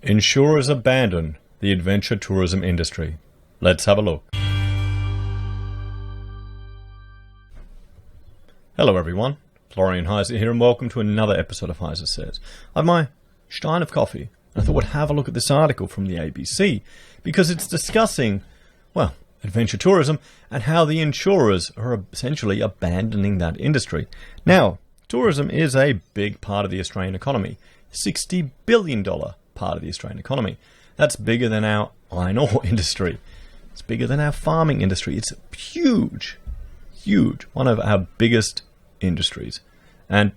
Insurers abandon the adventure tourism industry. Let's have a look. Hello everyone, Florian.Heise here and welcome to another episode of HeiseSays. I have my stein of coffee and I thought we'd have a look at this article from the ABC because it's discussing, well, adventure tourism and how the insurers are essentially abandoning that industry. Now, tourism is a big part of the Australian economy, $60 billion part of the Australian economy. That's bigger than our iron ore industry. It's bigger than our farming industry. It's huge, huge, one of our biggest industries. And,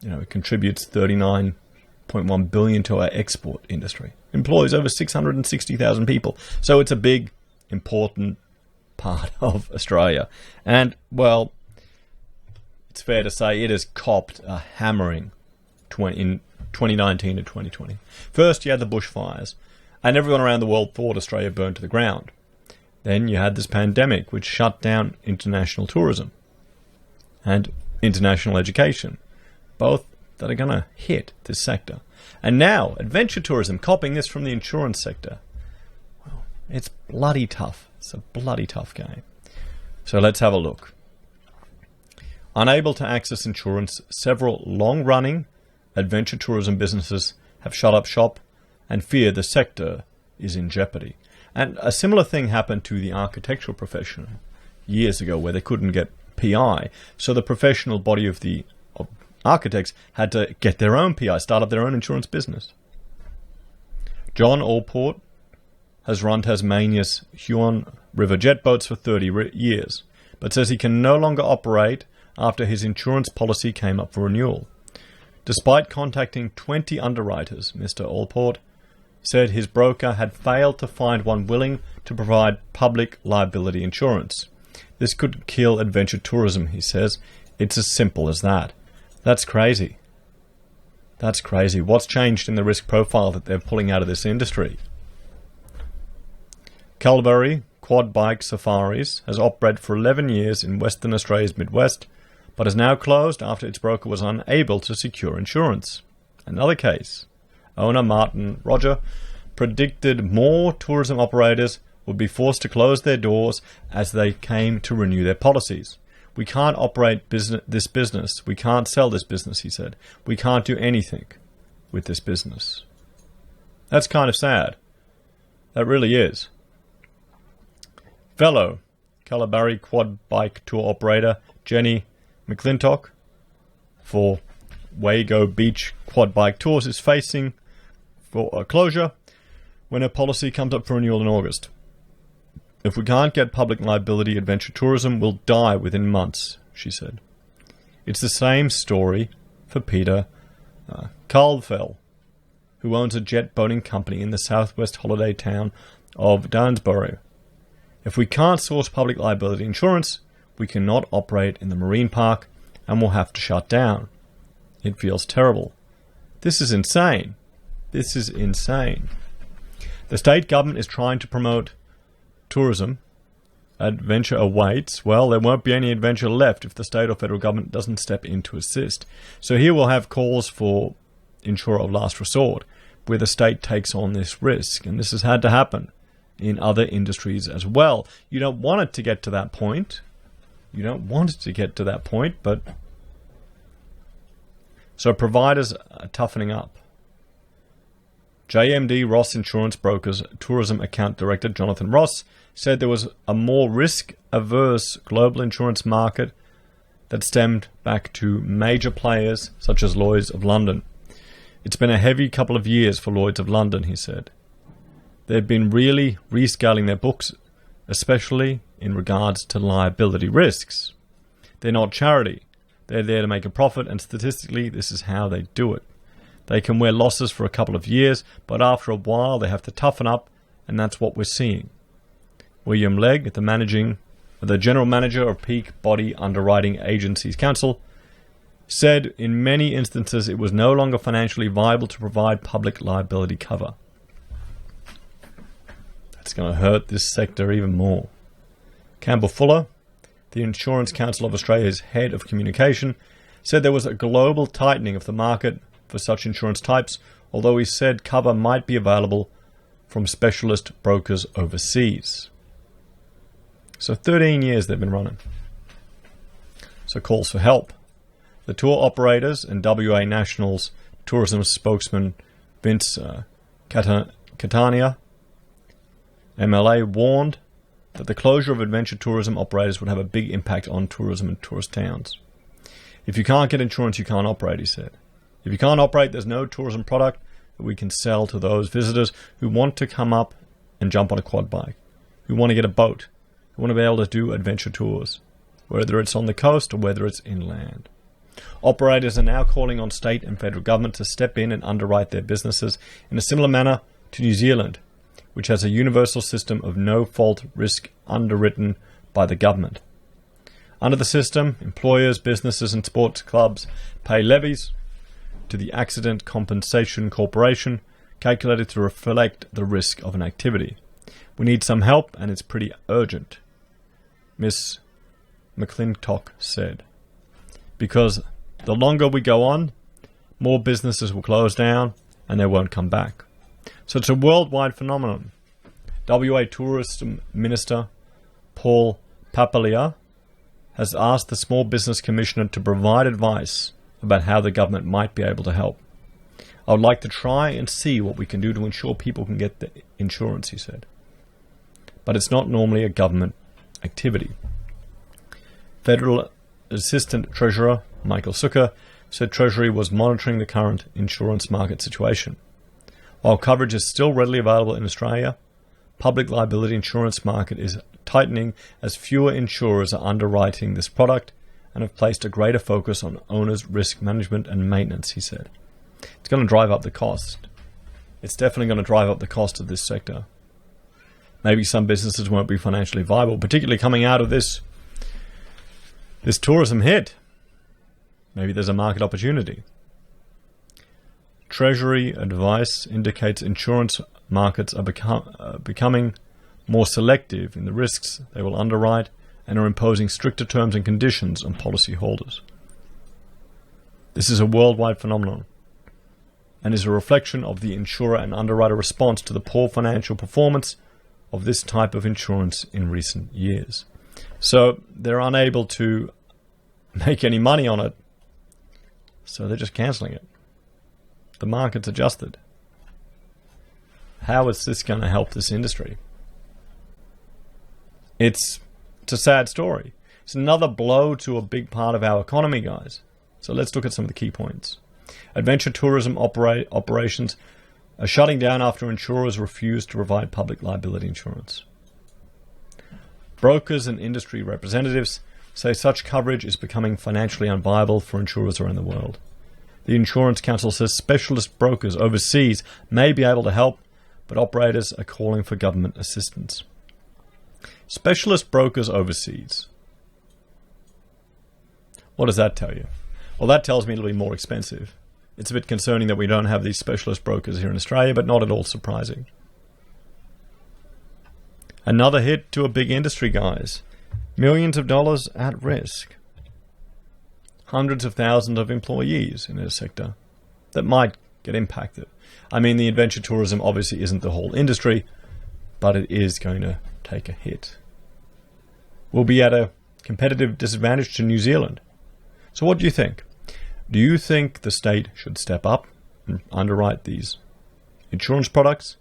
it contributes $39.1 billion to our export industry. Employs over 660,000 people. So it's a big, important part of Australia. And, well, it's fair to say it has copped a hammering in 2019 to 2020. First, you had the bushfires, and everyone around the world thought Australia burned to the ground. Then you had this pandemic, which shut down international tourism and international education, both that are going to hit this sector. And now, adventure tourism, copying this from the insurance sector. Well, it's bloody tough. It's a bloody tough game. So let's have a look. Unable to access insurance, several long-running adventure tourism businesses have shut up shop and fear the sector is in jeopardy. And a similar thing happened to the architectural profession years ago where they couldn't get PI. So the professional body of the architects had to get their own PI, start up their own insurance business. John Allport has run Tasmania's Huon River jet boats for 30 years, but says he can no longer operate after his insurance policy came up for renewal. Despite contacting 20 underwriters, Mr. Allport said his broker had failed to find one willing to provide public liability insurance. This could kill adventure tourism, he says. It's as simple as that. That's crazy. That's crazy. What's changed in the risk profile that they're pulling out of this industry? Calvary Quad Bike Safaris has operated for 11 years in Western Australia's Midwest, but is now closed after its broker was unable to secure insurance. Another case. Owner Martin Roger predicted more tourism operators would be forced to close their doors as they came to renew their policies. We can't operate this business. We can't sell this business, he said. We can't do anything with this business. That's kind of sad. That really is. Fellow Kalabari Quad Bike Tour operator Jenny McClintock for Wago Beach Quad Bike Tours is facing for a closure when her policy comes up for renewal in August. If we can't get public liability, adventure tourism will die within months, she said. It's the same story for Peter Carlfell, who owns a jet boating company in the southwest holiday town of Dansborough. If we can't source public liability insurance, we cannot operate in the marine park and will have to shut down. It feels terrible. This is insane. This is insane. The state government is trying to promote tourism. Adventure awaits. Well, there won't be any adventure left if the state or federal government doesn't step in to assist. So here we'll have calls for insurer of last resort, where the state takes on this risk. And this has had to happen in other industries as well. You don't want it to get to that point. You don't want it to get to that point, but so providers are toughening up. JMD Ross Insurance Brokers Tourism Account Director Jonathan Ross said there was a more risk-averse global insurance market that stemmed back to major players such as Lloyd's of London. It's been a heavy couple of years for Lloyd's of London, he said. They've been really rescaling their books, especially in regards to liability risks. They're not charity. They're there to make a profit, and statistically, this is how they do it. They can wear losses for a couple of years, but after a while, they have to toughen up, and that's what we're seeing. William Legg, the general manager of Peak Body Underwriting Agencies Council, said in many instances it was no longer financially viable to provide public liability cover. That's going to hurt this sector even more. Campbell Fuller, the Insurance Council of Australia's head of communication, said there was a global tightening of the market for such insurance types, although he said cover might be available from specialist brokers overseas. So 13 years they've been running. So calls for help. The tour operators and WA Nationals tourism spokesman Vince Catania, MLA, warned that the closure of adventure tourism operators would have a big impact on tourism in tourist towns. If you can't get insurance, you can't operate, he said. If you can't operate, there's no tourism product that we can sell to those visitors who want to come up and jump on a quad bike, who want to get a boat, who want to be able to do adventure tours, whether it's on the coast or whether it's inland. Operators are now calling on state and federal government to step in and underwrite their businesses in a similar manner to New Zealand, which has a universal system of no-fault risk underwritten by the government. Under the system, employers, businesses and sports clubs pay levies to the Accident Compensation Corporation, calculated to reflect the risk of an activity. We need some help, and it's pretty urgent, Miss McClintock said, because the longer we go on, more businesses will close down and they won't come back. So it's a worldwide phenomenon. WA Tourism Minister Paul Papalia has asked the Small Business Commissioner to provide advice about how the government might be able to help. I would like to try and see what we can do to ensure people can get the insurance, he said. But it's not normally a government activity. Federal Assistant Treasurer Michael Sucker said Treasury was monitoring the current insurance market situation. While coverage is still readily available in Australia, public liability insurance market is tightening as fewer insurers are underwriting this product and have placed a greater focus on owners' risk management and maintenance, he said. It's going to drive up the cost. It's definitely going to drive up the cost of this sector. Maybe some businesses won't be financially viable, particularly coming out of this tourism hit. Maybe there's a market opportunity. Treasury advice indicates insurance markets are becoming more selective in the risks they will underwrite and are imposing stricter terms and conditions on policyholders. This is a worldwide phenomenon and is a reflection of the insurer and underwriter response to the poor financial performance of this type of insurance in recent years. So they're unable to make any money on it, so they're just cancelling it. The market's adjusted. How is this going to help this industry? It's a sad story. It's another blow to a big part of our economy, guys. So let's look at some of the key points. Adventure tourism operations are shutting down after insurers refuse to provide public liability insurance. Brokers and industry representatives say such coverage is becoming financially unviable for insurers around the world. The Insurance Council says specialist brokers overseas may be able to help, but operators are calling for government assistance. Specialist brokers overseas. What does that tell you? Well, that tells me it'll be more expensive. It's a bit concerning that we don't have these specialist brokers here in Australia, but not at all surprising. Another hit to a big industry, guys. Millions of dollars at risk. Hundreds of thousands of employees in this sector that might get impacted. I mean, the adventure tourism obviously isn't the whole industry, but it is going to take a hit. We'll be at a competitive disadvantage to New Zealand. So what do you think? Do you think the state should step up and underwrite these insurance products?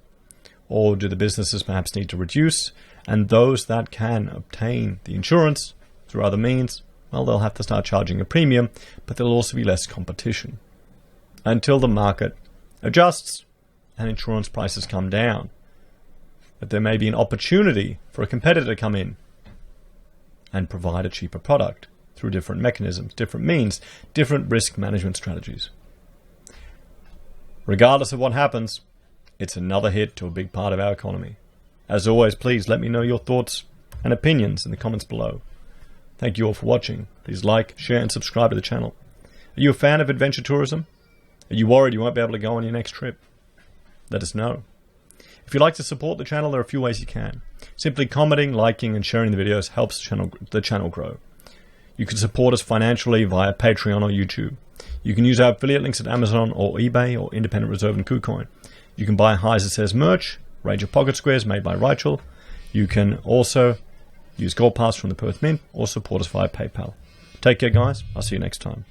Or do the businesses perhaps need to reduce, and those that can obtain the insurance through other means, well, they'll have to start charging a premium, but there'll also be less competition until the market adjusts and insurance prices come down. But there may be an opportunity for a competitor to come in and provide a cheaper product through different mechanisms, different means, different risk management strategies. Regardless of what happens, it's another hit to a big part of our economy. As always, please let me know your thoughts and opinions in the comments below. Thank you all for watching. Please like, share and subscribe to the channel. Are you a fan of adventure tourism? Are you worried you won't be able to go on your next trip? Let us know. If you'd like to support the channel, there are a few ways you can. Simply commenting, liking and sharing the videos helps the channel grow. You can support us financially via Patreon or YouTube. You can use our affiliate links at Amazon or eBay or Independent Reserve and Kucoin. You can buy HeiseSays merch, Ranger pocket squares made by Rachel. You can also use Gold Pass from the Perth Mint or support us via PayPal. Take care, guys. I'll see you next time.